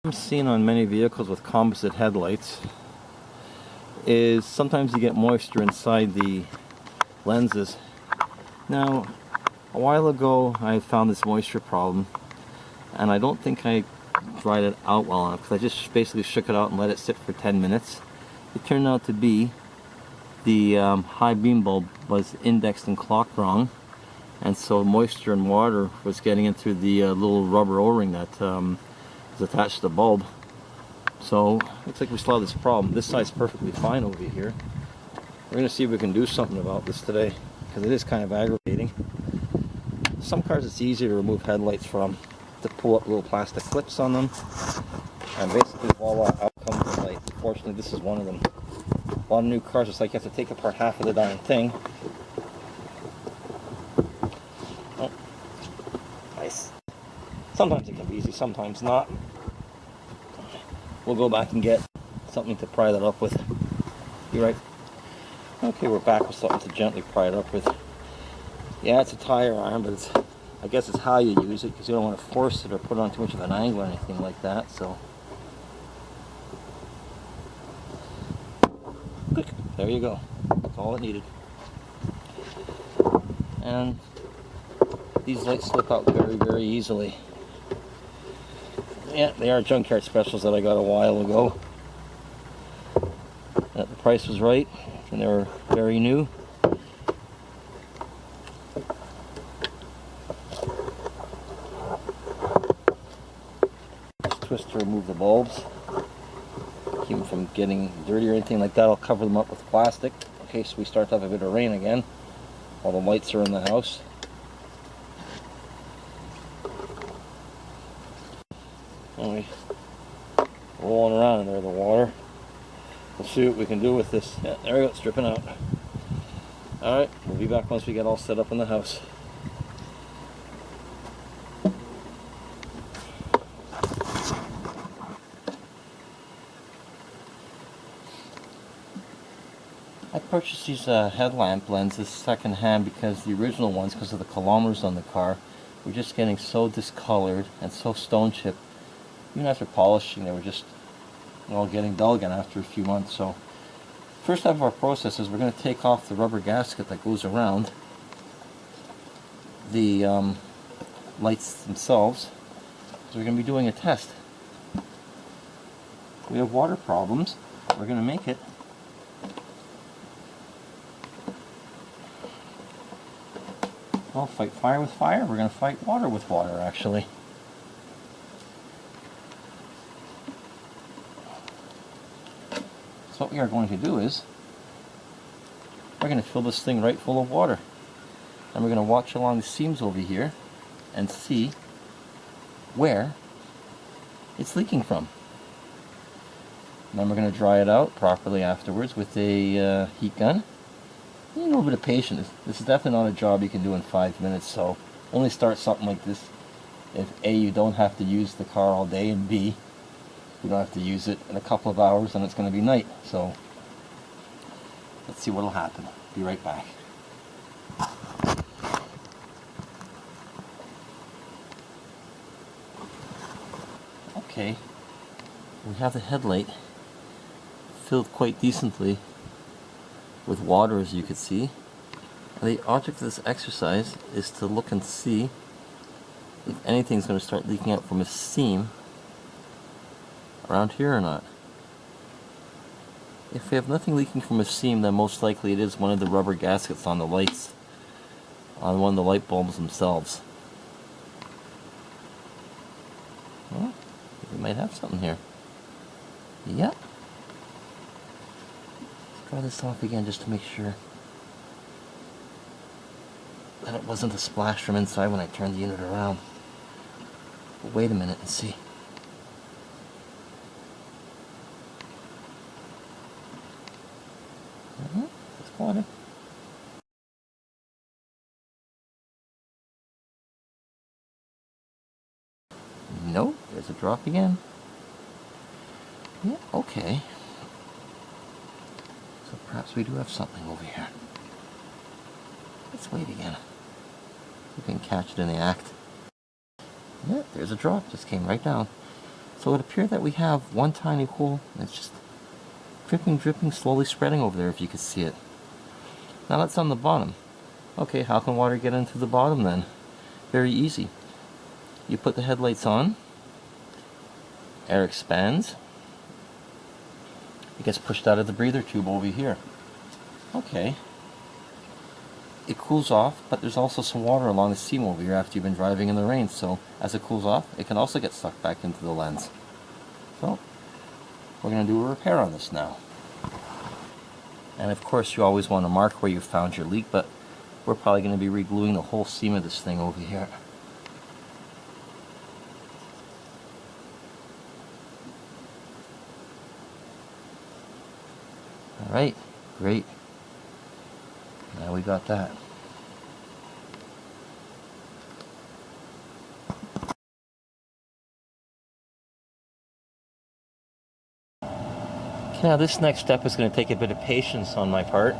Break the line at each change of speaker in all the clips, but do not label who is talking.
I'm seeing on many vehicles with composite headlights is sometimes you get moisture inside the lenses. Now, a while ago I found this moisture problem, and I don't think I dried it out well enough because I just basically shook it out and let it sit for 10 minutes. It turned out to be the high beam bulb was indexed and clocked wrong, and so moisture and water was getting into the little rubber O-ring that is attached to the bulb. So looks like we still have this problem. This side's perfectly fine over here. We're going to see if we can do something about this today, because it is kind of aggravating. Some cars it's easier to remove headlights from, to pull up little plastic clips on them, and basically voila, out comes the light. Unfortunately, this is one of them. A lot of new cars, it's like you have to take apart half of the darn thing. Oh, nice. Sometimes it can be easy, sometimes not. We'll go back and get something to pry that up with. You right? Okay, we're back with something to gently pry it up with. Yeah, it's a tire iron, but I guess it's how you use it, because you don't want to force it or put it on too much of an angle or anything like that. So, click. There you go. That's all it needed. And these lights slip out very, very easily. Yeah, they are junkyard specials that I got a while ago. The price was right, and they were very new. Just twist to remove the bulbs. Keep them from getting dirty or anything like that. I'll cover them up with plastic in case we start to have a bit of rain again while the lights are in the house. And we rolling around in there, the water. We'll see what we can do with this. Yeah, there we go, it's dripping out. Alright, we'll be back once we get all set up in the house. I purchased these headlamp lenses second hand because the original ones, because of the kilometers on the car, were just getting so discolored and so stone chipped. Even after polishing, they were just getting dull again after a few months. So first step of our process is we're going to take off the rubber gasket that goes around the lights themselves. So we're going to be doing a test. We have water problems. We're going to make it. Well, fight fire with fire. We're going to fight water with water, actually. So what we are going to do is we're going to fill this thing right full of water, and we're going to watch along the seams over here and see where it's leaking from. And then we're going to dry it out properly afterwards with a heat gun. A little bit of patience. This is definitely not a job you can do in 5 minutes, so only start something like this if A, you don't have to use the car all day, and B, you don't have to use it in a couple of hours and it's going to be night. So let's see what will happen. Be right back. Okay, we have the headlight filled quite decently with water, as you can see. And the object of this exercise is to look and see if anything's going to start leaking out from a seam around here or not. If we have nothing leaking from a seam, then most likely it is one of the rubber gaskets on the lights, on one of the light bulbs themselves. Well, we might have something here. Yep. Let's try this off again just to make sure that it wasn't a splash from inside when I turned the unit around. But wait a minute and see. It's water. Nope, there's a drop again. Yeah, okay. So perhaps we do have something over here. Let's wait again. We can catch it in the act. Yeah, there's a drop, just came right down. So it appears that we have one tiny hole, and it's just dripping, dripping, slowly spreading over there, if you can see it. Now that's on the bottom. Okay, how can water get into the bottom then? Very easy. You put the headlights on, air expands, it gets pushed out of the breather tube over here. Okay. It cools off, but there's also some water along the seam over here after you've been driving in the rain, so as it cools off, it can also get sucked back into the lens. So, we're going to do a repair on this now. And of course you always want to mark where you found your leak, but we're probably going to be re-gluing the whole seam of this thing over here. Alright, great. Now we got that. Okay, now this next step is going to take a bit of patience on my part.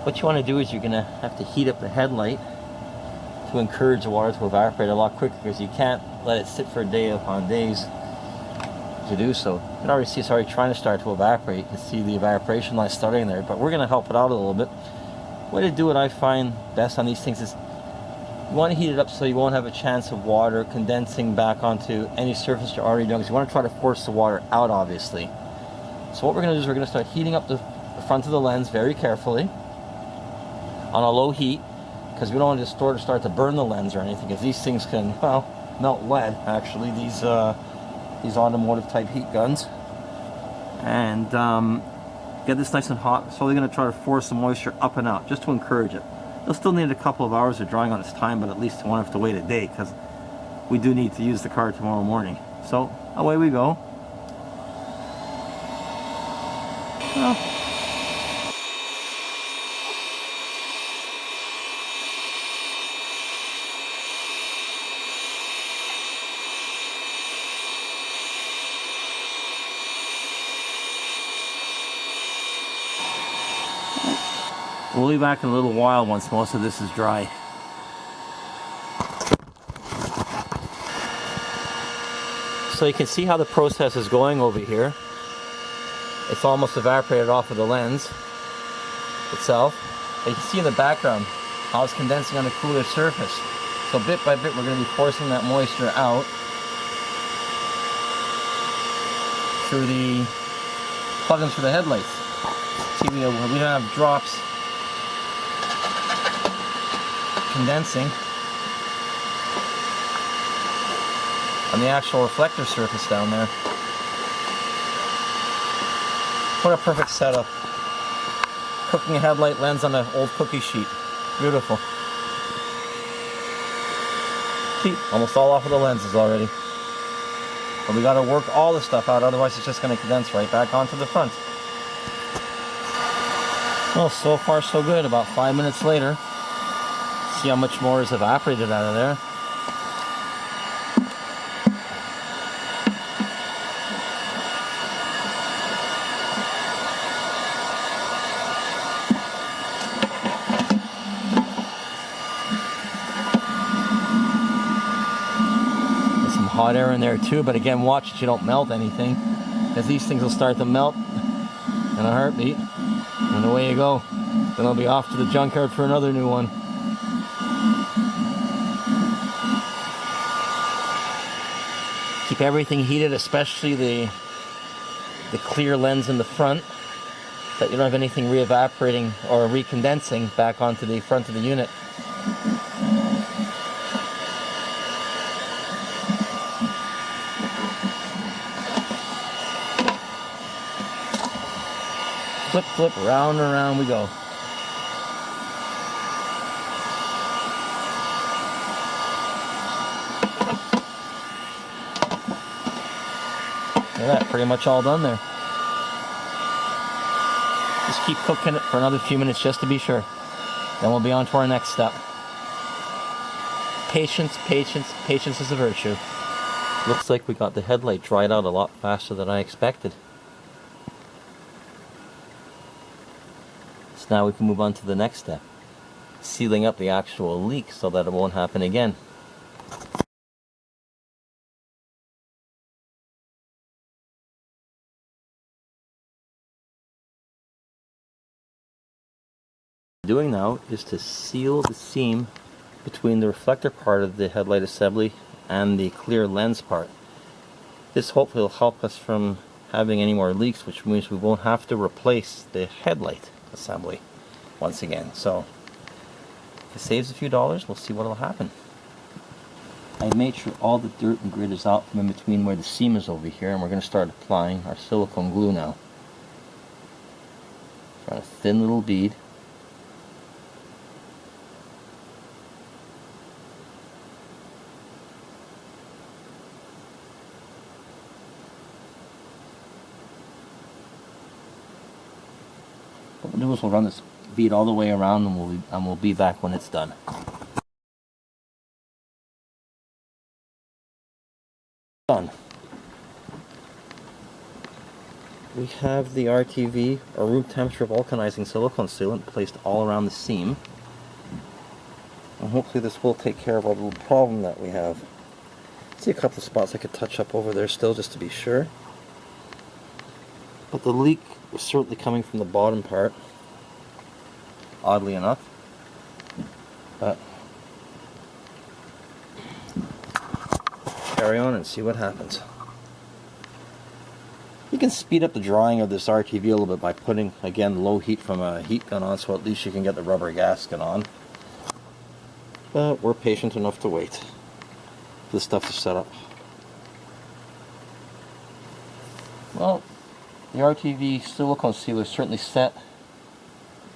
What you want to do is you're going to have to heat up the headlight to encourage the water to evaporate a lot quicker, because you can't let it sit for a day upon days to do so. You can already see it's already trying to start to evaporate. You can see the evaporation line starting there, but we're going to help it out a little bit. The way to do it I find best on these things is you want to heat it up so you won't have a chance of water condensing back onto any surface you're already doing, because you want to try to force the water out, obviously. So what we're going to do is we're going to start heating up the front of the lens very carefully on a low heat, because we don't want to start to burn the lens or anything, because these things can, well, melt lead, actually, these automotive type heat guns. And get this nice and hot. So they're going to try to force the moisture up and out, just to encourage it. They'll still need a couple of hours of drying on its time, but at least you won't have to wait a day, because we do need to use the car tomorrow morning. So away we go. Well, we'll be back in a little while once most of this is dry. So you can see how the process is going over here. It's almost evaporated off of the lens itself. And you can see in the background how it's condensing on the cooler surface. So bit by bit we're going to be forcing that moisture out through the plugins for the headlights. See, we don't have drops condensing on the actual reflector surface down there. What a perfect setup. Cooking a headlight lens on an old cookie sheet. Beautiful. See, almost all off of the lenses already. But we got to work all the stuff out, otherwise it's just going to condense right back onto the front. Well, so far so good. About 5 minutes later, see how much more is evaporated out of there. There's some hot air in there too, but again, watch that you don't melt anything, because these things will start to melt in a heartbeat, and away you go. Then I'll be off to the junkyard for another new one. Keep everything heated, especially the clear lens in the front, so that you don't have anything re-evaporating or recondensing back onto the front of the unit. Flip, flip, round and round we go. Look at that, pretty much all done there. Just keep cooking it for another few minutes just to be sure. Then we'll be on to our next step. Patience, patience, patience is a virtue. Looks like we got the headlight dried out a lot faster than I expected. So now we can move on to the next step. Sealing up the actual leak so that it won't happen again. Doing now is to seal the seam between the reflector part of the headlight assembly and the clear lens part. This hopefully will help us from having any more leaks, which means we won't have to replace the headlight assembly once again. So if it saves a few dollars, we'll see what will happen. I made sure all the dirt and grit is out from in between where the seam is over here, and we're going to start applying our silicone glue now. On a thin little bead. What we'll do is we'll run this bead all the way around, and we'll be back when it's done. Done. We have the RTV, or room temperature vulcanizing silicone sealant, placed all around the seam. And hopefully this will take care of our little problem that we have. See a couple of spots I could touch up over there still just to be sure. But the leak was certainly coming from the bottom part, oddly enough. But carry on and see what happens. You can speed up the drying of this RTV a little bit by putting, again, low heat from a heat gun on, so at least you can get the rubber gasket on. But we're patient enough to wait for this stuff to set up. Well, the RTV silicone sealer is certainly set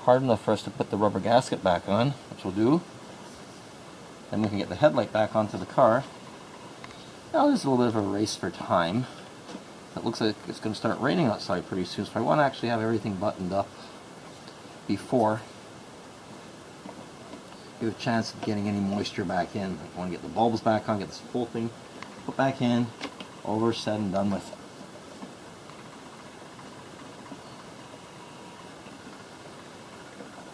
hard enough for us to put the rubber gasket back on, which we'll do. Then we can get the headlight back onto the car. Now there's a little bit of a race for time. It looks like it's going to start raining outside pretty soon, so I want to actually have everything buttoned up before give a chance of getting any moisture back in. I want to get the bulbs back on, get this whole thing put back in, all we're said and done with.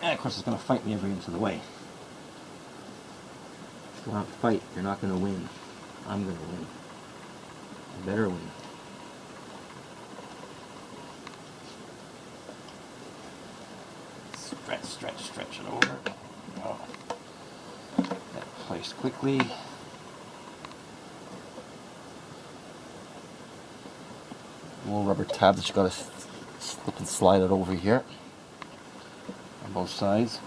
And of course it's going to fight me every inch of the way. If you don't fight, you're not going to win. I'm going to win. I better win. Stretch it over. Oh. That placed quickly. A little rubber tab that you got to slip and slide it over here on both sides.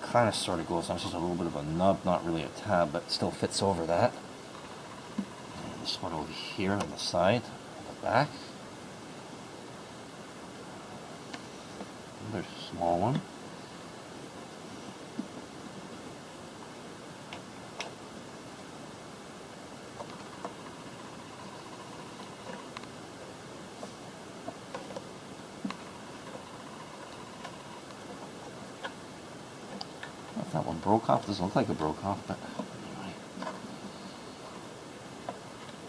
Kind of sort of goes on, it's just a little bit of a nub, not really a tab, but still fits over that. And this one over here on the side, on the back. Another small one. That one broke off. Doesn't look like it broke off, but anyway.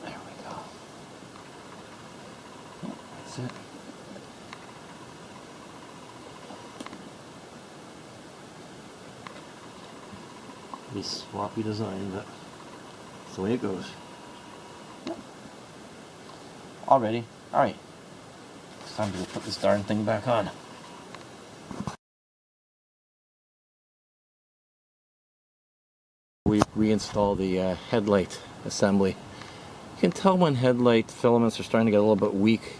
There we go. Oh, that's it. Pretty sloppy design, but that's the way it goes. Yep. All ready. Alright. It's time to go put this darn thing back on. We reinstall the headlight assembly. You can tell when headlight filaments are starting to get a little bit weak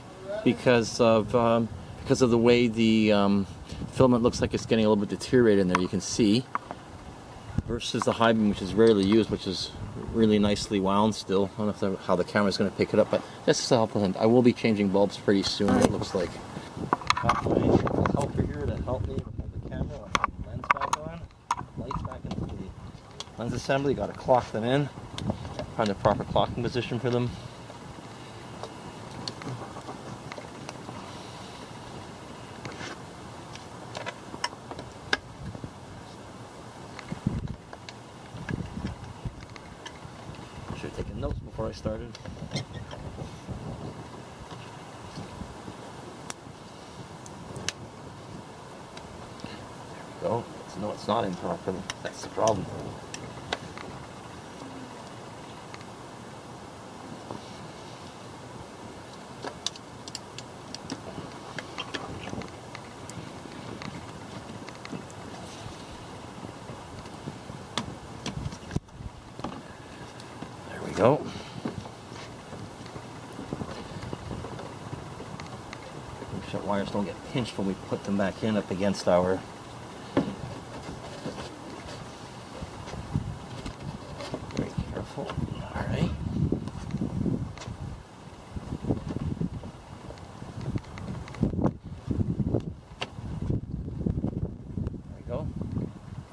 because of the way the filament looks like it's getting a little bit deteriorated in there. You can see, versus the high beam, which is rarely used, which is really nicely wound still. I don't know how the camera's going to pick it up, but just to help with it. I will be changing bulbs pretty soon. It looks like. Got my helper here to help me with the camera. Lens back on, lights back into the lens assembly. Got to clock them in, find the proper clocking position for them. Should have taken notes before I started. No, it's not in properly. That's the problem. There we go. Make sure wires don't get pinched when we put them back in up against our Alright. There we go.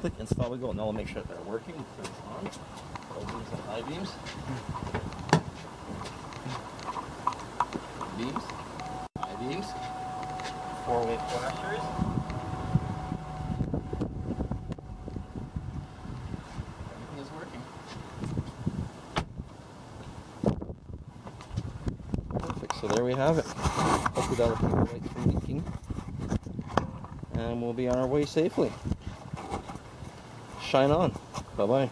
Click install, we go. Now we'll make sure that they're working. Turn this on. Low beams and high beams. Beams. High beams. 4-way flashers. Everything is working. Perfect, so there we have it. Hopefully that'll keep the lights from leaking. And we'll be on our way safely. Shine on. Bye-bye.